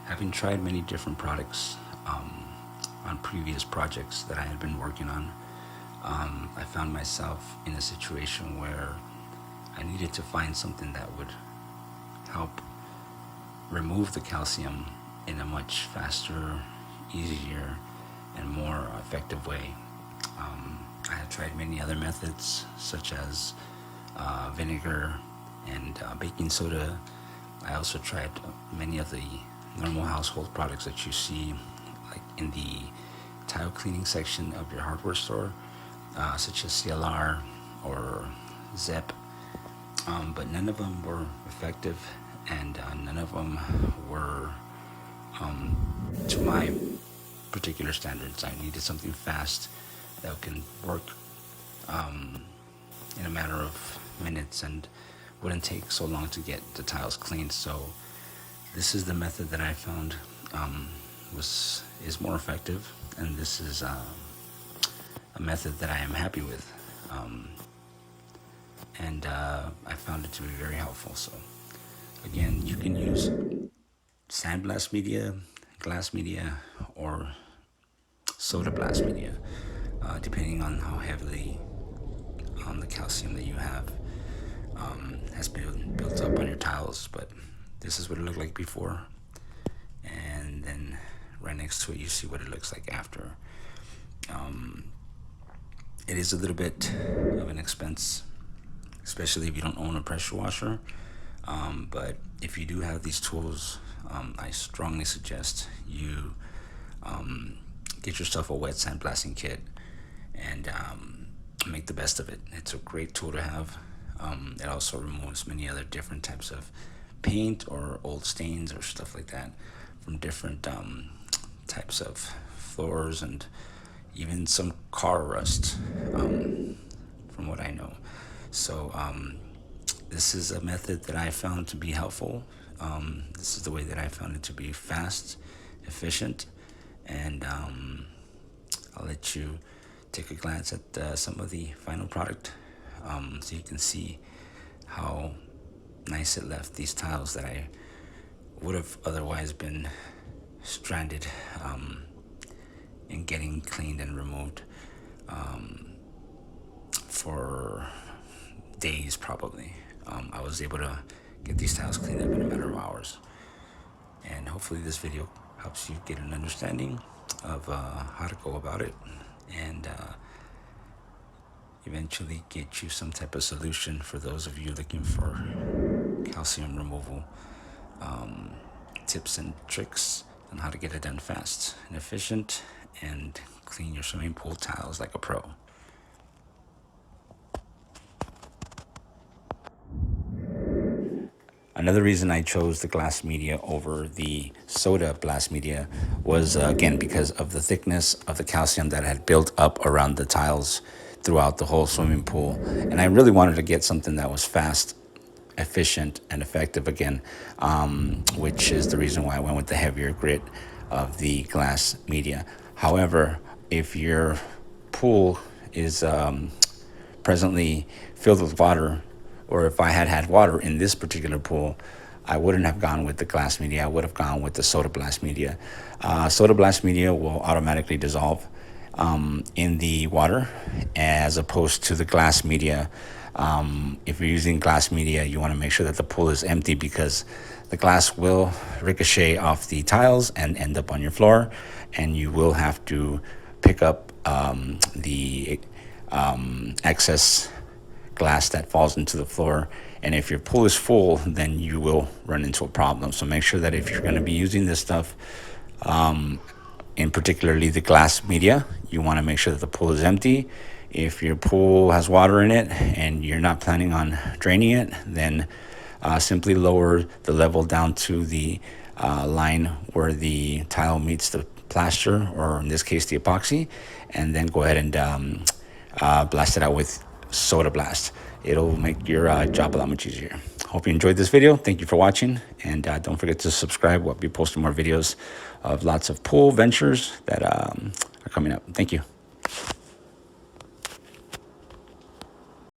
Having tried many different products on previous projects that I had been working on, I found myself in a situation where I needed to find something that would help remove the calcium in a much faster, easier, and more effective way. I had tried many other methods, such as vinegar and baking soda. I also tried many of the normal household products that you see, like in the tile cleaning section of your hardware store, such as CLR or ZEP, but none of them were effective, and none of them were to my particular standards. I needed something fast that can work in a matter of minutes and wouldn't take so long to get the tiles cleaned. So this is the method that I found is more effective, and this is a method that I am happy with, and I found it to be very helpful. So again, you can use sandblast media, glass media, or soda blast media, depending on how heavily the calcium that you have has been built up on your tiles. But this is what it looked like before, and then right next to it you see what it looks like after. It is a little bit of an expense, especially if you don't own a pressure washer, but if you do have these tools, I strongly suggest you get yourself a wet sandblasting kit and make the best of it. It's a great tool to have. It also removes many other different types of paint or old stains or stuff like that from different types of floors, and even some car rust, from what I know. So this is a method that I found to be helpful. This is the way that I found it to be fast, efficient, and I'll let you take a glance at some of the final product, so you can see how nice it left these tiles that I would have otherwise been stranded in getting cleaned and removed for days probably. I was able to get these tiles cleaned up in a matter of hours, and hopefully this video helps you get an understanding of how to go about it, and eventually get you some type of solution for those of you looking for calcium removal tips and tricks on how to get it done fast and efficient and clean your swimming pool tiles like a pro. Another reason I chose the glass media over the soda blast media was, again, because of the thickness of the calcium that had built up around the tiles throughout the whole swimming pool. And I really wanted to get something that was fast, efficient, and effective again, which is the reason why I went with the heavier grit of the glass media. However, if your pool is presently filled with water, or if I had had water in this particular pool, I wouldn't have gone with the glass media. I would have gone with the soda blast media. Soda blast media will automatically dissolve in the water, as opposed to the glass media. If you're using glass media, you want to make sure that the pool is empty, because the glass will ricochet off the tiles and end up on your floor, and you will have to pick up the excess glass that falls into the floor. And if your pool is full, then you will run into a problem. So make sure that if you're going to be using this stuff, in particularly the glass media, you want to make sure that the pool is empty. If your pool has water in it and you're not planning on draining it, then simply lower the level down to the line where the tile meets the plaster, or in this case the epoxy, and then go ahead and blast it out with soda blast. It'll make your job a lot much easier. Hope you enjoyed this video. Thank you for watching, and don't forget to subscribe. We'll be posting more videos of lots of pool ventures that are coming up. Thank you.